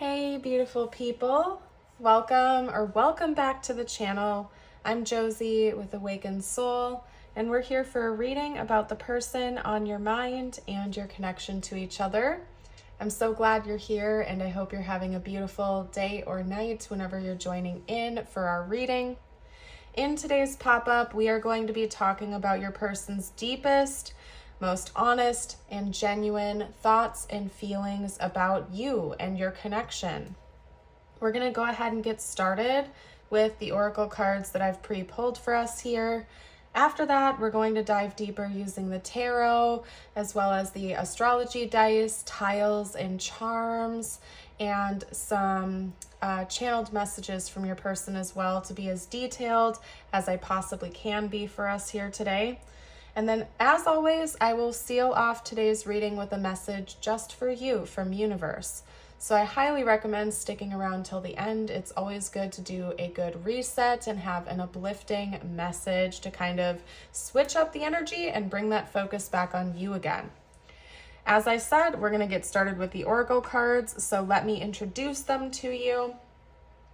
Hey beautiful people, welcome back to the channel. I'm Josie with Awakened Soul, and we're here for a reading about the person on your mind and your connection to each other. I'm so glad you're here, and I hope you're having a beautiful day or night whenever you're joining in for our reading. In today's pop-up, we are going to be talking about your person's deepest, most honest and genuine thoughts and feelings about you and your connection. We're going to go ahead and get started with the oracle cards that I've pre-pulled for us here. After that, we're going to dive deeper using the tarot, as well as the astrology dice, tiles, and charms, and some channeled messages from your person as well, to be as detailed as I possibly can be for us here today. And then, as always, I will seal off today's reading with a message just for you from Universe. So I highly recommend sticking around till the end. It's always good to do a good reset and have an uplifting message to kind of switch up the energy and bring that focus back on you again. As I said, we're going to get started with the oracle cards, so let me introduce them to you.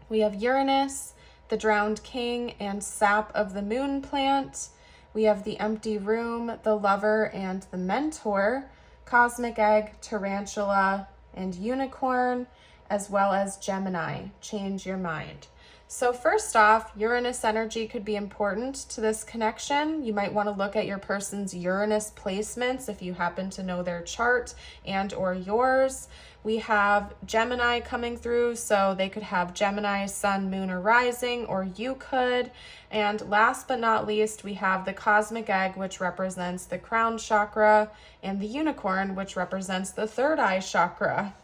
We have Uranus, the Drowned King, and Sap of the Moon plant. We have the Empty Room, the Lover, and the Mentor, Cosmic Egg, Tarantula, and Unicorn, as well as Gemini, Change Your Mind. So first off, Uranus energy could be important to this connection. You might want to look at your person's Uranus placements if you happen to know their chart and or yours. We have Gemini coming through, so they could have Gemini, Sun, Moon, or Rising, or you could. And last but not least, we have the Cosmic Egg, which represents the crown chakra, and the Unicorn, which represents the third eye chakra.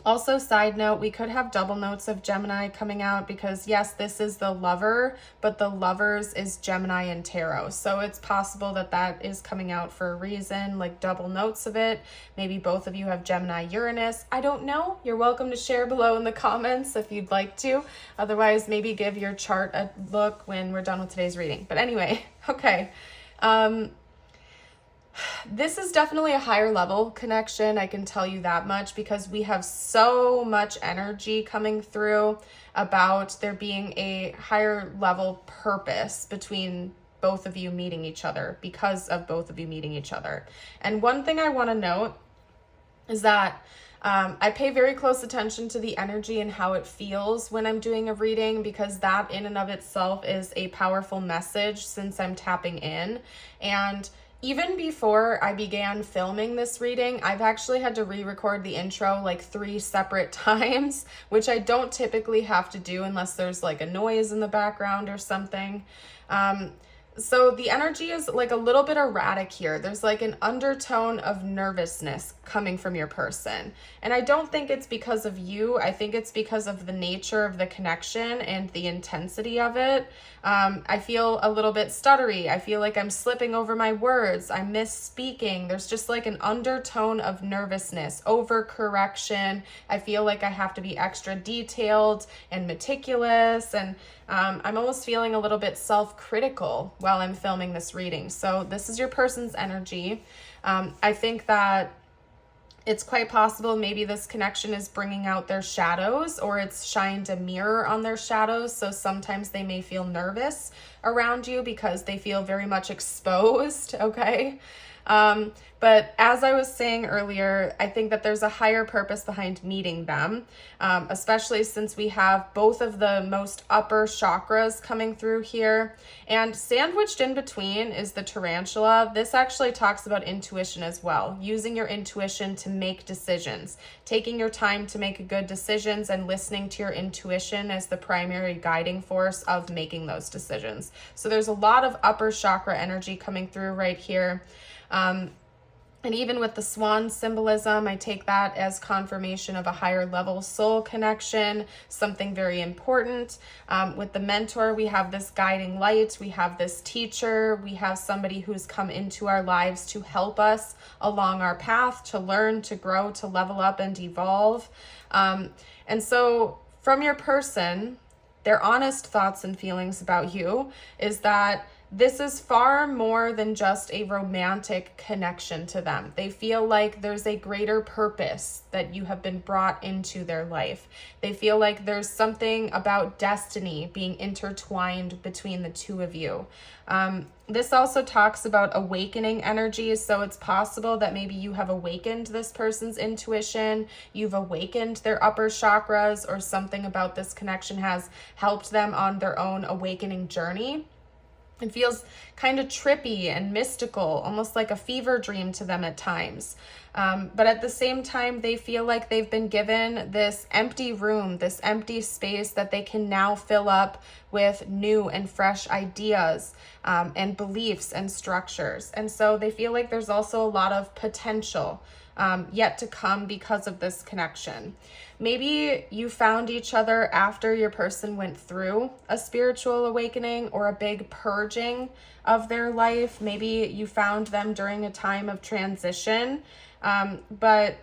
Also, side note, we could have double notes of Gemini coming out because, yes, this is the Lover, but the Lovers is Gemini and Tarot. So it's possible that that is coming out for a reason, like double notes of it. Maybe both of you have Gemini Uranus. I don't know. You're welcome to share below in the comments if you'd like to. Otherwise, maybe give your chart a look when we're done with today's reading. But anyway, okay. This is definitely a higher level connection, I can tell you that much, because we have so much energy coming through about there being a higher level purpose between both of you meeting each other, because of both of you meeting each other. And one thing I want to note is that I pay very close attention to the energy and how it feels when I'm doing a reading, because that in and of itself is a powerful message since I'm tapping in. And even before I began filming this reading, I've actually had to re-record the intro like 3 separate times, which I don't typically have to do unless there's like a noise in the background or something. So the energy is like a little bit erratic here. There's like an undertone of nervousness coming from your person. And I don't think it's because of you. I think it's because of the nature of the connection and the intensity of it. I feel a little bit stuttery. I feel like I'm slipping over my words. I'm misspeaking. There's just like an undertone of nervousness, overcorrection. I feel like I have to be extra detailed and meticulous, and I'm almost feeling a little bit self-critical while I'm filming this reading. So this is your person's energy. I think that it's quite possible maybe this connection is bringing out their shadows, or it's shined a mirror on their shadows. So sometimes they may feel nervous around you because they feel very much exposed, okay? But as I was saying earlier, I think that there's a higher purpose behind meeting them, especially since we have both of the most upper chakras coming through here. And sandwiched in between is the tarantula. This actually talks about intuition as well, using your intuition to make decisions, taking your time to make good decisions and listening to your intuition as the primary guiding force of making those decisions. So there's a lot of upper chakra energy coming through right here. And even with the swan symbolism, I take that as confirmation of a higher level soul connection, something very important. With the mentor, we have this guiding light, we have this teacher, we have somebody who's come into our lives to help us along our path, to learn, to grow, to level up and evolve. And so from your person, their honest thoughts and feelings about you is that this is far more than just a romantic connection to them. They feel like there's a greater purpose that you have been brought into their life. They feel like there's something about destiny being intertwined between the two of you. This also talks about awakening energies. So it's possible that maybe you have awakened this person's intuition, you've awakened their upper chakras, or something about this connection has helped them on their own awakening journey. It feels kind of trippy and mystical, almost like a fever dream to them at times. But at the same time, they feel like they've been given this empty room, this empty space that they can now fill up with new and fresh ideas and beliefs and structures. And so they feel like there's also a lot of potential yet to come because of this connection. Maybe you found each other after your person went through a spiritual awakening or a big purging of their life. Maybe you found them during a time of transition, but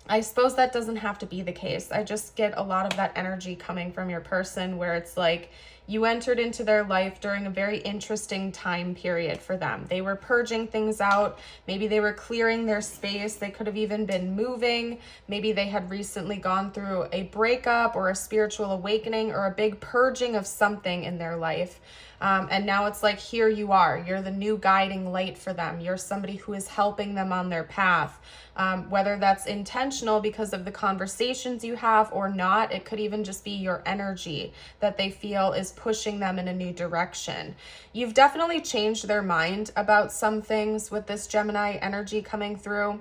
I suppose that doesn't have to be the case. I just get a lot of that energy coming from your person where it's like you entered into their life during a very interesting time period for them. They were purging things out. Maybe they were clearing their space. They could have even been moving. Maybe they had recently gone through a breakup or a spiritual awakening or a big purging of something in their life. And now it's like, here you are. You're the new guiding light for them. You're somebody who is helping them on their path. Whether that's intentional because of the conversations you have or not, it could even just be your energy that they feel is pushing them in a new direction. You've definitely changed their mind about some things with this Gemini energy coming through.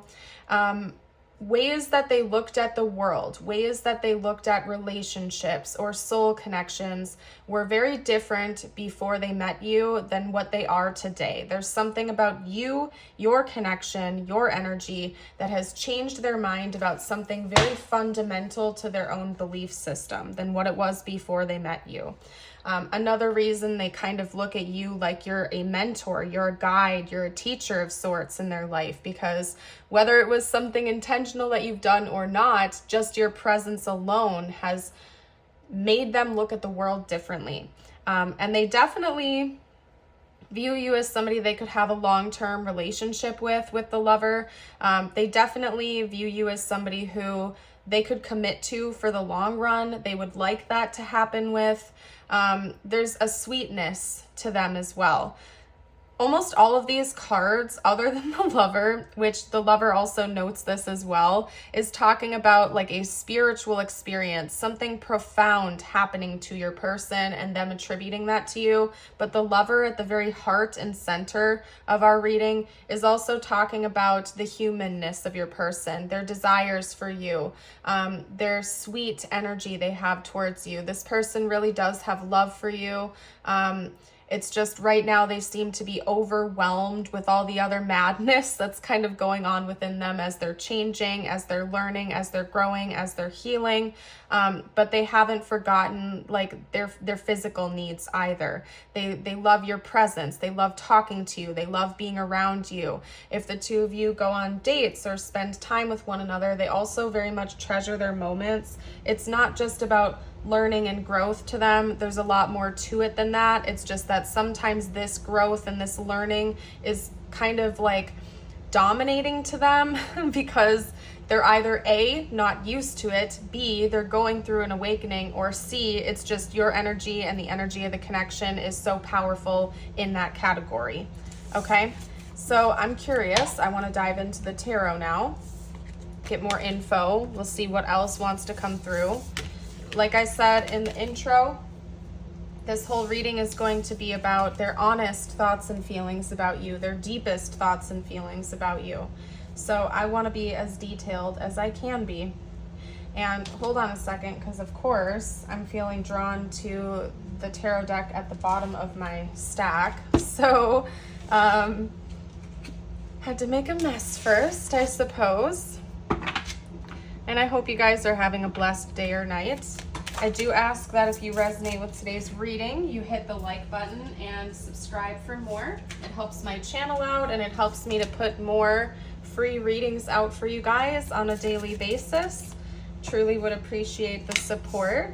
Ways that they looked at the world, ways that they looked at relationships or soul connections were very different before they met you than what they are today. There's something about you, your connection, your energy that has changed their mind about something very fundamental to their own belief system than what it was before they met you. Another reason they kind of look at you like you're a mentor, you're a guide, you're a teacher of sorts in their life, because whether it was something intentional that you've done or not, just your presence alone has made them look at the world differently. And they definitely view you as somebody they could have a long-term relationship with the lover. They definitely view you as somebody who they could commit to for the long run. They would like that to happen with. There's a sweetness to them as well. Almost all of these cards, other than the lover, which the lover also notes this as well, is talking about like a spiritual experience, something profound happening to your person and them attributing that to you. But the lover at the very heart and center of our reading is also talking about the humanness of your person, their desires for you, their sweet energy they have towards you. This person really does have love for you. It's just right now they seem to be overwhelmed with all the other madness that's kind of going on within them as they're changing, as they're learning, as they're growing, as they're healing. But they haven't forgotten like their physical needs either. They love your presence. They love talking to you. They love being around you. If the two of you go on dates or spend time with one another, they also very much treasure their moments. It's not just about learning and growth to them. There's a lot more to it than that. It's just that sometimes this growth and this learning is kind of like dominating to them because they're either A, not used to it, B, they're going through an awakening, or C, it's just your energy and the energy of the connection is so powerful in that category. Okay, so I'm curious. I want to dive into the tarot now, get more info. We'll see what else wants to come through. Like I said in the intro, this whole reading is going to be about their honest thoughts and feelings about you, their deepest thoughts and feelings about you. So I want to be as detailed as I can be. And hold on a second, because of course I'm feeling drawn to the tarot deck at the bottom of my stack. So had to make a mess first, I suppose. And I hope you guys are having a blessed day or night. I do ask that if you resonate with today's reading, you hit the like button and subscribe for more. It helps my channel out and it helps me to put more free readings out for you guys on a daily basis. Truly would appreciate the support.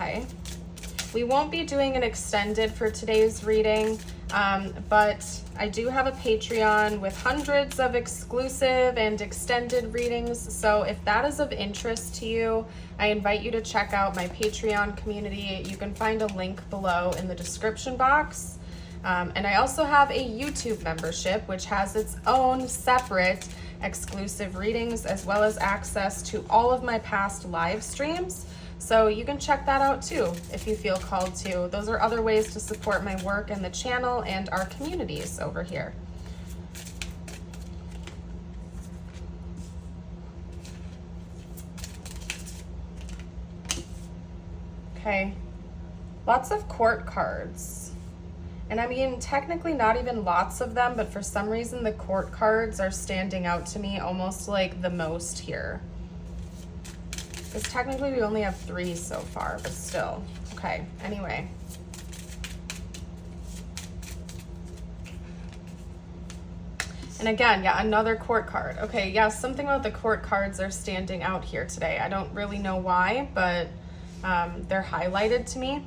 Okay. We won't be doing an extended for today's reading, but I do have a Patreon with hundreds of exclusive and extended readings. So if that is of interest to you, I invite you to check out my Patreon community. You can find a link below in the description box. And I also have a YouTube membership, which has its own separate exclusive readings, as well as access to all of my past live streams. So you can check that out too if you feel called to. Those are other ways to support my work and the channel and our communities over here. Okay, lots of court cards. And I mean, technically not even lots of them, but for some reason the court cards are standing out to me almost like the most here. Because technically we only have 3 so far, but still. Okay, anyway. And again, yeah, another court card. Okay, yeah, something about the court cards are standing out here today. I don't really know why, but they're highlighted to me.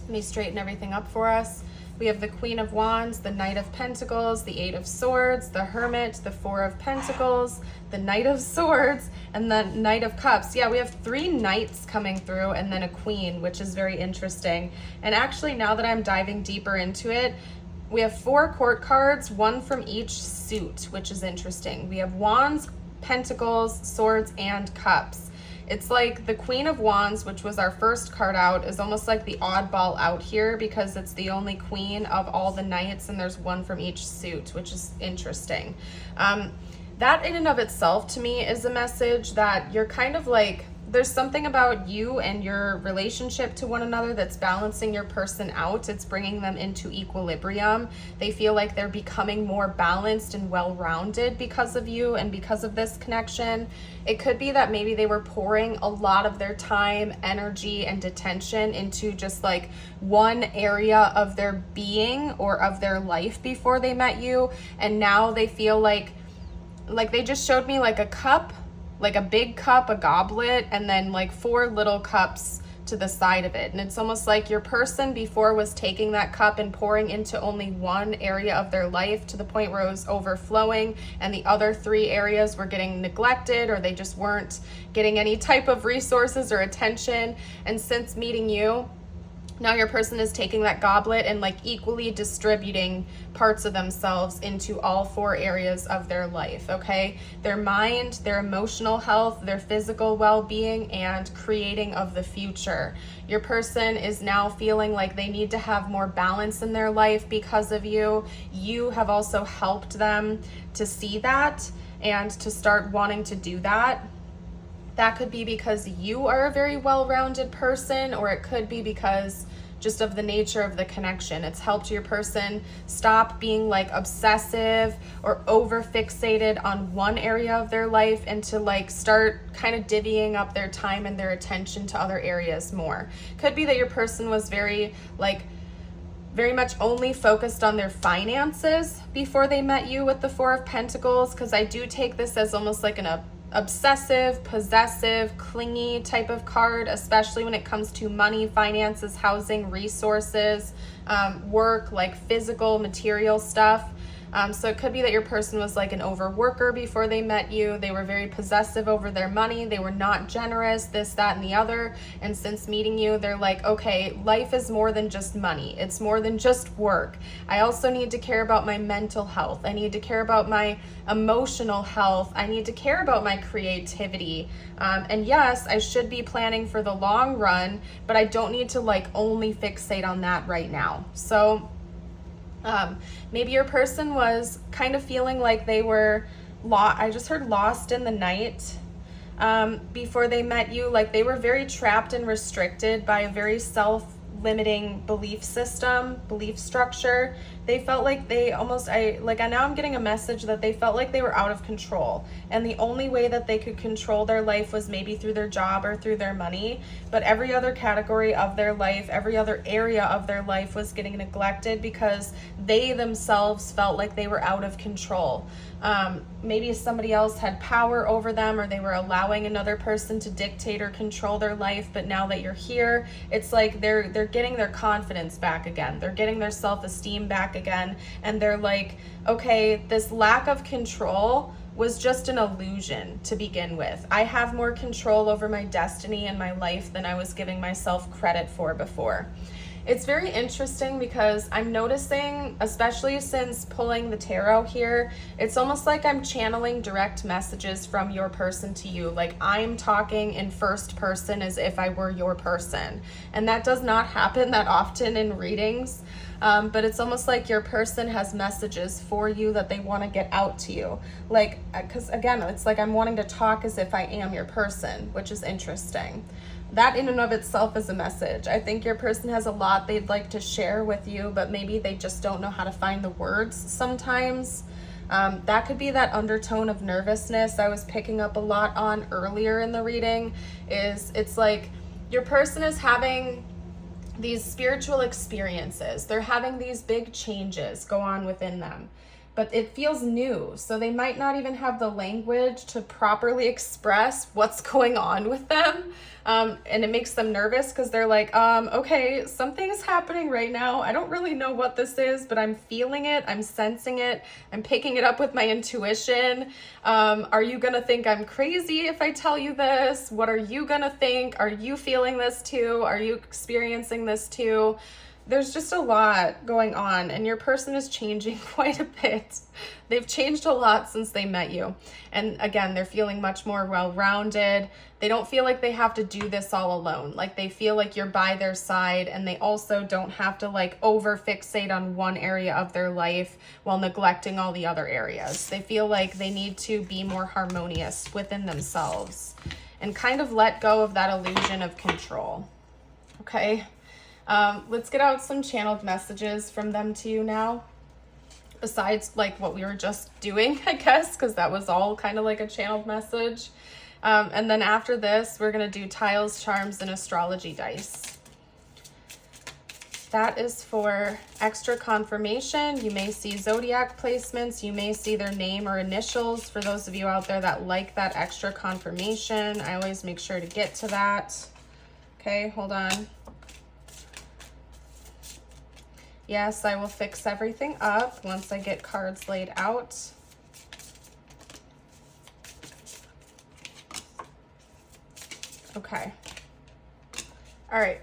Let me straighten everything up for us. We have the Queen of Wands, the Knight of Pentacles, the 8 of Swords, the Hermit, the 4 of Pentacles, the Knight of Swords, and the Knight of Cups. Yeah, we have 3 knights coming through and then a queen, which is very interesting. And actually, now that I'm diving deeper into it, we have 4 court cards, 1 from each suit, which is interesting. We have Wands, Pentacles, Swords, and Cups. It's like the Queen of Wands, which was our first card out, is almost like the oddball out here because it's the only queen of all the knights and there's 1 from each suit, which is interesting. That in and of itself to me is a message that you're kind of like, there's something about you and your relationship to one another that's balancing your person out. It's bringing them into equilibrium. They feel like they're becoming more balanced and well-rounded because of you and because of this connection. It could be that maybe they were pouring a lot of their time, energy, and attention into just like one area of their being or of their life before they met you. And now they feel like they just showed me like a cup, like a big cup, a goblet, and then like 4 little cups to the side of it. And it's almost like your person before was taking that cup and pouring into only one area of their life to the point where it was overflowing, and the other 3 areas were getting neglected, or they just weren't getting any type of resources or attention. And since meeting you, now your person is taking that goblet and like equally distributing parts of themselves into all 4 areas of their life, okay? Their mind, their emotional health, their physical well-being, and creating of the future. Your person is now feeling like they need to have more balance in their life because of you. You have also helped them to see that and to start wanting to do that. That could be because you are a very well-rounded person, or it could be because just of the nature of the connection. It's helped your person stop being like obsessive or over fixated on one area of their life and to like start kind of divvying up their time and their attention to other areas more. Could be that your person was very much only focused on their finances before they met you with the 4 of Pentacles, because I do take this as almost like an obsessive, possessive, clingy type of card, especially when it comes to money, finances, housing, resources, work, like physical, material stuff. So it could be that your person was like an overworker before they met you. They were very possessive over their money. They were not generous, this, that, and the other. And since meeting you, they're like, okay, life is more than just money. It's more than just work. I also need to care about my mental health. I need to care about my emotional health. I need to care about my creativity. And yes, I should be planning for the long run, but I don't need to like only fixate on that right now. So maybe your person was kind of feeling like they were I just heard lost in the night before they met you. Like they were very trapped and restricted by a very limiting belief system, belief structure. They felt like they almost, now I'm getting a message that they felt like they were out of control. And the only way that they could control their life was maybe through their job or through their money. But every other category of their life, every other area of their life was getting neglected because they themselves felt like they were out of control. Maybe somebody else had power over them, or they were allowing another person to dictate or control their life. But now that you're here, it's like they're getting their confidence back again. They're getting their self-esteem back again. And they're like, okay, this lack of control was just an illusion to begin with. I have more control over my destiny and my life than I was giving myself credit for before. It's very interesting because I'm noticing, especially since pulling the tarot here, it's almost like I'm channeling direct messages from your person to you. Like I'm talking in first person as if I were your person. And that does not happen that often in readings. But it's almost like your person has messages for you that they want to get out to you. Like, because again, it's like I'm wanting to talk as if I am your person, which is interesting. That in and of itself is a message. I think your person has a lot they'd like to share with you, but maybe they just don't know how to find the words sometimes. That could be that undertone of nervousness I was picking up a lot on earlier in the reading. It's like your person is having these spiritual experiences. They're having these big changes go on within them, but it feels new. So they might not even have the language to properly express what's going on with them. And it makes them nervous because they're like, okay, something's happening right now. I don't really know what this is, but I'm feeling it. I'm sensing it. I'm picking it up with my intuition. Are you going to think I'm crazy if I tell you this? What are you going to think? Are you feeling this too? Are you experiencing this too? There's just a lot going on, and your person is changing quite a bit. They've changed a lot since they met you. And again, they're feeling much more well-rounded. They don't feel like they have to do this all alone. Like they feel like you're by their side, and they also don't have to like over fixate on one area of their life while neglecting all the other areas. They feel like they need to be more harmonious within themselves and kind of let go of that illusion of control. Okay. Let's get out some channeled messages from them to you now. Besides like what we were just doing, I guess, because that was all kind of like a channeled message. And then after this, we're going to do tiles, charms, and astrology dice. That is for extra confirmation. You may see zodiac placements. You may see their name or initials. For those of you out there that like that extra confirmation, I always make sure to get to that. Okay, hold on. Yes, I will fix everything up once I get cards laid out. Okay. All right.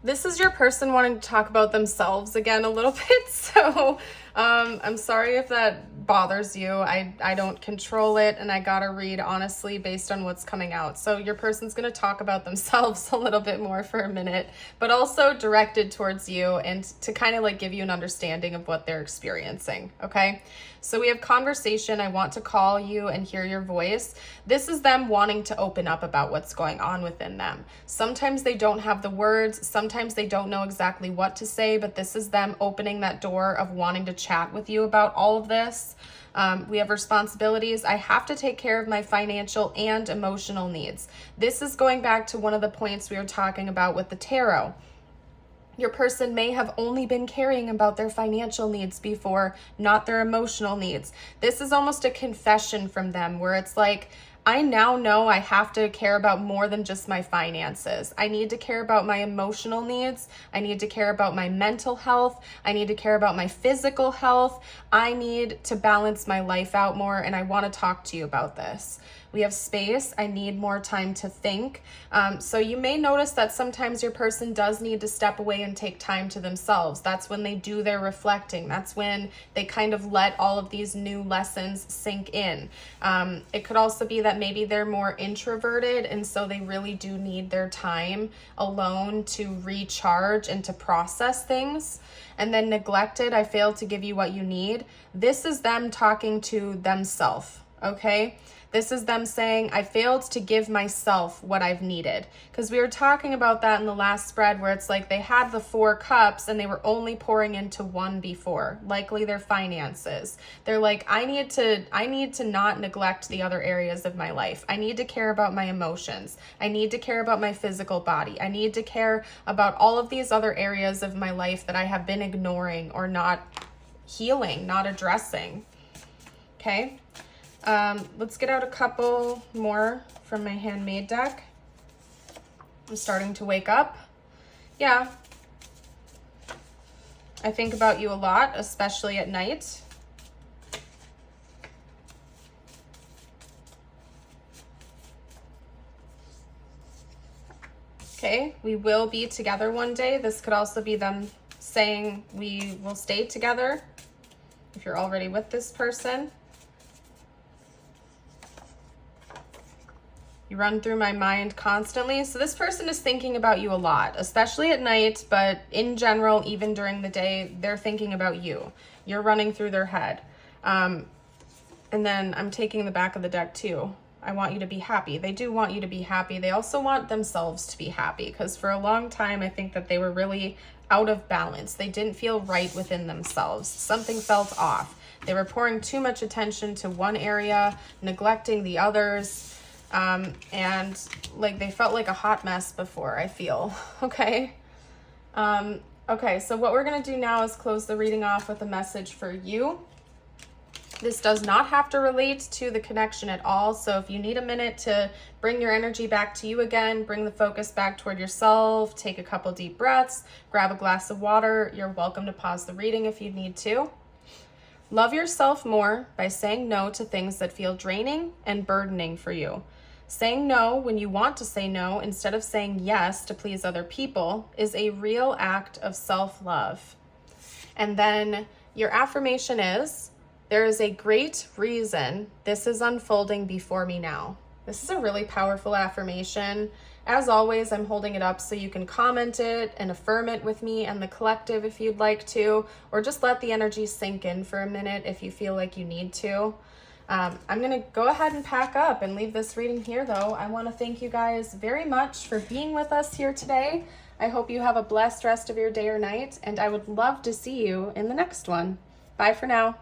This is your person wanting to talk about themselves again a little bit. So I'm sorry if that bothers you. I don't control it, and I gotta read honestly based on what's coming out. So your person's gonna talk about themselves a little bit more for a minute, but also directed towards you and to kind of like give you an understanding of what they're experiencing. Okay. So we have conversation. I want to call you and hear your voice. This is them wanting to open up about what's going on within them. Sometimes they don't have the words. Sometimes they don't know exactly what to say, but this is them opening that door of wanting to chat with you about all of this. We have responsibilities. I have to take care of my financial and emotional needs. This is going back to one of the points we were talking about with the tarot. Your person may have only been caring about their financial needs before, not their emotional needs. This is almost a confession from them where it's like, I now know I have to care about more than just my finances. I need to care about my emotional needs. I need to care about my mental health. I need to care about my physical health. I need to balance my life out more, and I want to talk to you about this. We have space. I need more time to think. So you may notice that sometimes your person does need to step away and take time to themselves. That's when they do their reflecting. That's when they kind of let all of these new lessons sink in. It could also be that maybe they're more introverted, and so they really do need their time alone to recharge and to process things. And then neglected, I failed to give you what you need. This is them talking to themselves. okay? This is them saying, I failed to give myself what I've needed. Because we were talking about that in the last spread where it's like they had the 4 cups and they were only pouring into one before, likely their finances. They're like, I need to not neglect the other areas of my life. I need to care about my emotions. I need to care about my physical body. I need to care about all of these other areas of my life that I have been ignoring or not healing, not addressing. Okay? Let's get out a couple more from my handmade deck. I'm starting to wake up. Yeah. I think about you a lot, especially at night. Okay, we will be together one day. This could also be them saying we will stay together if you're already with this person. You run through my mind constantly. So this person is thinking about you a lot, especially at night, but in general, even during the day, they're thinking about you. You're running through their head. And then I'm taking the back of the deck too. I want you to be happy. They do want you to be happy. They also want themselves to be happy because for a long time, I think that they were really out of balance. They didn't feel right within themselves. Something felt off. They were pouring too much attention to one area, neglecting the others. And like they felt like a hot mess before, I feel. Okay. Okay. So what we're going to do now is close the reading off with a message for you. This does not have to relate to the connection at all. So if you need a minute to bring your energy back to you again, bring the focus back toward yourself, take a couple deep breaths, grab a glass of water, you're welcome to pause the reading if you need to. Love yourself more by saying no to things that feel draining and burdening for you. Saying no when you want to say no instead of saying yes to please other people is a real act of self-love. And then your affirmation is, there is a great reason this is unfolding before me now. This is a really powerful affirmation. As always, I'm holding it up so you can comment it and affirm it with me and the collective if you'd like to, or just let the energy sink in for a minute if you feel like you need to. I'm going to go ahead and pack up and leave this reading here, though. I want to thank you guys very much for being with us here today. I hope you have a blessed rest of your day or night, and I would love to see you in the next one. Bye for now.